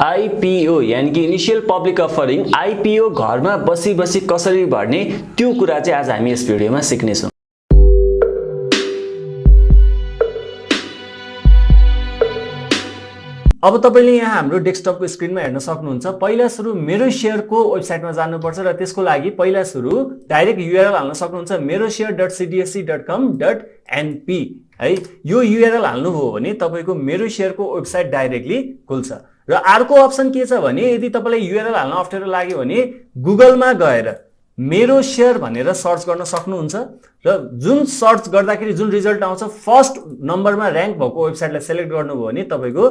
IPO यानी कि initial public offering IPO घरमा बसी बसी कसरी भर्ने त्यो कुरा चाहिँ आज हामी यस भिडियोमा सिक्ने छौं। अब तपाईले यहाँ हाम्रो डेस्कटपको स्क्रिनमा हेर्न सक्नुहुन्छ। पहिला सुरु मेरो शेयरको वेबसाइटमा जानुपर्छ र त्यसको लागि पहिला सुरु डाइरेक्ट युआरएल हाल्न सक्नुहुन्छ meroshare.cdsc.com.np है। यो युआरएल हाल्नुभयो भने तपाईको मेरो शेयरको वेबसाइट डाइरेक्टली खुल्छ। र अर्को अप्सन के छ भने यदि तपाईलाई युआरएल हाल्न अप्ठ्यारो लाग्यो भने गुगलमा गएर मेरो शेयर भनेर सर्च गर्न सक्नुहुन्छ र जुन सर्च गर्दाखेरि जुन रिजल्ट आउँछ फर्स्ट नम्बरमा र्याङ्क भएको वेबसाइटलाई सिलेक्ट गर्नुभयो भने तपाईको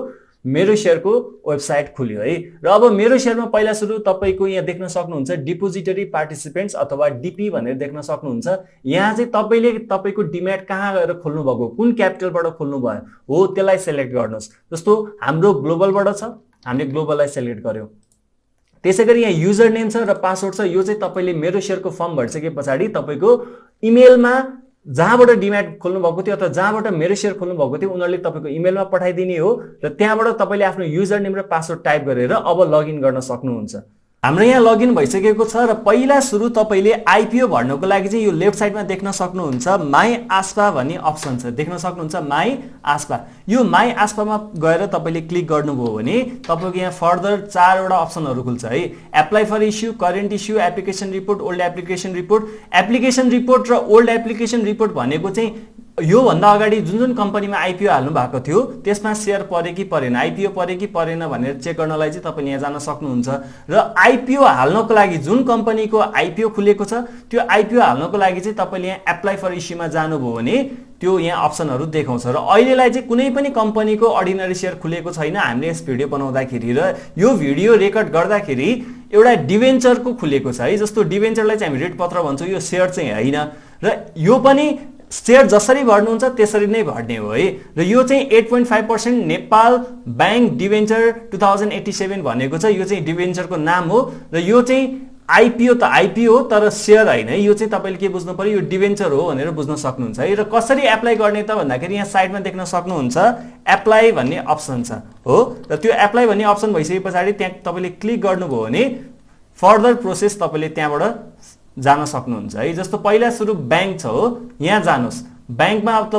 मेरो शेयरको वेबसाइट खुल्यो है। र अब मेरो शेयरमा पहिला सुरु तपाईको यहाँ देख्न सक्नुहुन्छ डिपोजिटरी पार्टिसिपेन्ट्स अथवा डीपी भनेर देख्न सक्नुहुन्छ। यहाँ चाहिँ तपाईले तपाईको डिम्याट कहाँ गएर खोल्नु भएको, कुन क्यापिटलबाट खोल्नु भयो हो त्यसलाई सिलेक्ट गर्नुस्। जस्तो हाम्रो ग्लोबलबाट छ, हामीले ग्लोबललाई सिलेक्ट गर्यौं। त्यसैगरी यहाँ युजर नेम छ र पासवर्ड छ। यो चाहिँ तपाईले मेरो शेयरको फर्म भरिसके पछाडी तपाईको इमेलमा जहाँबाट डिम्याट खोल्नु भएको थियो अथवा जहाँबाट मेरो शेयर खोल्नु भएको थियो उनीहरुले तपाईको इमेलमा पठाइदिने हो र त्यहाँबाट तपाईले आफ्नो युजर नेम र पासवर्ड टाइप गरेर अब लगइन गर्न सक्नुहुन्छ। हाम्रो यहाँ लगइन भइसकेको छ र पहिला सुरु तपाईले आईपीओ भर्नको लागि चाहिँ यो लेफ्ट साइडमा देख्न सक्नुहुन्छ माई आस्पा भन्ने अप्सन छ। देख्न सक्नुहुन्छ माई आस्पा। यो माई आस्पामा गएर तपाईले क्लिक गर्नुभयो भने तपाईको यहाँ फर्दर 4 वटा अप्सनहरु खुल्छ है। Apply for issue, current issue, application report, old application report. Application report र ओल्ड एप्लिकेसन रिपोर्ट भनेको चाहिँ यो भन्दा अगाडि जुन जुन कम्पनीमा आईपीओ हाल्नु भएको थियो त्यसमा शेयर पर्यो कि परेन, आईपीओ पर्यो कि परेन भनेर चेक गर्नलाई चाहिँ तपाईले यहाँ जान सक्नुहुन्छ। र आईपीओ हाल्नको लागि जुन कम्पनीको आईपीओ खुलेको छ त्यो आईपीओ हाल्नको लागि चाहिँ तपाईले यहाँ एप्लाई फर इस्युमा जानुभयो भने त्यो यहाँ अप्सनहरु देखाउँछ। र अहिलेलाई चाहिँ कुनै पनि कम्पनीको अर्डिनरी शेयर खुलेको छैन। हामीले यस भिडियो बनाउँदाखेरि र यो भिडियो रेकर्ड गर्दाखेरि एउटा डिबेन्चरको खुलेको छ है। जस्तो डिबेन्चरलाई चाहिँ हामी ऋण पत्र भन्छौं, यो शेयर चाहिँ हैन। र यो पनि शेयर जसरी भर्नुहुन्छ त्यसरी नै भर्ने हो है। र यो चाहिँ 8.5% नेपाल बैंक डिबेन्चर 2087 भनेको छ। यो चाहिँ डिबेन्चरको नाम हो र यो चाहिँ आईपीओ त आईपीओ हो तर शेयर हैन है। यो चाहिँ तपाईले के बुझ्नु पर्यो, यो डिबेन्चर हो भनेर बुझ्न सक्नुहुन्छ है। र कसरी एप्लाई गर्ने त भन्दाखेरि यहाँ साइडमा देख्न सक्नुहुन्छ एप्लाई भन्ने अप्सन छ हो। र त्यो एप्लाई भन्ने अप्सन भइसके पछाडी त्यहाँ तपाईले क्लिक गर्नुभयो भने फर्दर प्रोसेस तपाईले त्यहाँबाट जान सक्नुहुन्छ है। जस्तो पहिला सुरु बैंक छ हो, यहाँ जानुस्। बैंकमा अब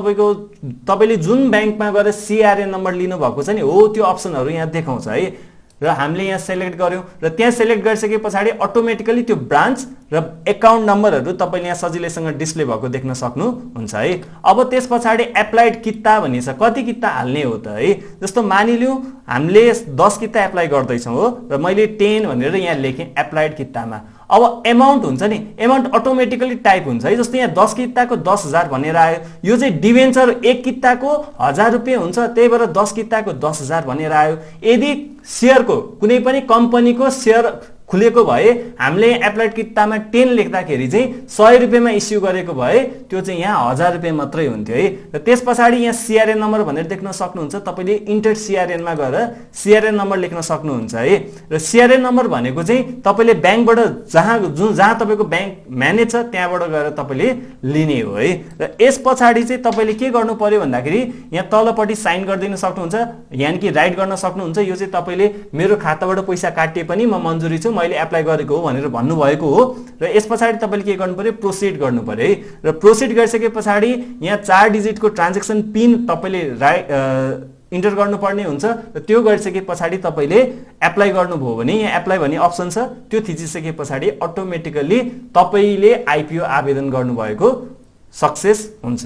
तपाईले जुन बैंकमा गएर सीआरएन नम्बर लिनु भएको छ नि हो त्यो अप्सनहरु यहाँ देखाउँछ है। र हामीले यहाँ सिलेक्ट गर्यौं र त्यहाँ सिलेक्ट गरिसके पछाडी अटोमेटिकली त्यो ब्रान्च र अकाउन्ट नम्बरहरु तपाईले यहाँ सजिलैसँग डिस्प्ले भएको देख्न सक्नुहुन्छ है। अब त्यस पछाडी एप्लाइड कित्ता भन्ने छ, कति कित्ता हाल्ने हो त है। जस्तो मानिलियौ हामीले 10 कित्ता एप्लाई गर्दै छौं हो र मैले 10 भनेर यहाँ लेखे एप्लाइड कित्तामा। अब अमाउन्ट हुन्छ नि, अमाउन्ट अटोमेटिकली टाइप हुन्छ है। जस्तो यहाँ 10 कित्ताको 10,000 भनेर आयो। यो चाहिँ डिबेन्चर 1 कित्ताको 1000 रुपैयाँ हुन्छ, त्यही भएर 10 कित्ताको 10,000 भनेर आयो। यदि शेयरको कुनै पनि कम्पनीको शेयर खुलेको भए हामीले एप्लाइड कित्तामा 10 लेख्दाखेरि चाहिँ 100 रुपैयाँमा इस्यु गरेको भए त्यो चाहिँ यहाँ 1000 रुपैयाँ मात्रै हुन्थ्यो है। र त्यसपछि यहाँ सीआरएन नम्बर भनेर देख्न सक्नुहुन्छ। तपाईले इन्टर सीआरएन मा गएर सीआरएन नम्बर लेख्न सक्नुहुन्छ है। र सीआरएन नम्बर भनेको चाहिँ तपाईले बैंकबाट जहाँ तपाईको बैंक म्यानेज छ त्यहाँबाट गएर तपाईले लिने हो है। र यसपछि चाहिँ तपाईले के गर्नु पर्यो भन्दाखेरि यहाँ तलपट्टि साइन गरिदिन सक्नुहुन्छ, यानी कि राइट गर्न सक्नुहुन्छ। यो चाहिँ तपाईले मेरो खाताबाट पैसा काटिए पनि म मन्जुरी छु, मैले एप्लाई गरेको हो भनेर भन्नु भएको हो। र यसपछि तपाईले के गर्नु पर्यो, प्रोसिड गर्नु पर्यो है। र प्रोसिड गरिसके पछाडी यहाँ 4 डिजिटको ट्रान्ज्याक्सन पिन तपाईले इन्टर गर्नुपर्ने हुन्छ। र त्यो गरिसके पछाडी तपाईले एप्लाई गर्नुभयो भने यहाँ एप्लाई भन्ने अप्सन छ, त्यो थिचिसके पछाडी अटोमेटिकली तपाईले आईपीओ आवेदन गर्नुभएको सक्सेस हुन्छ।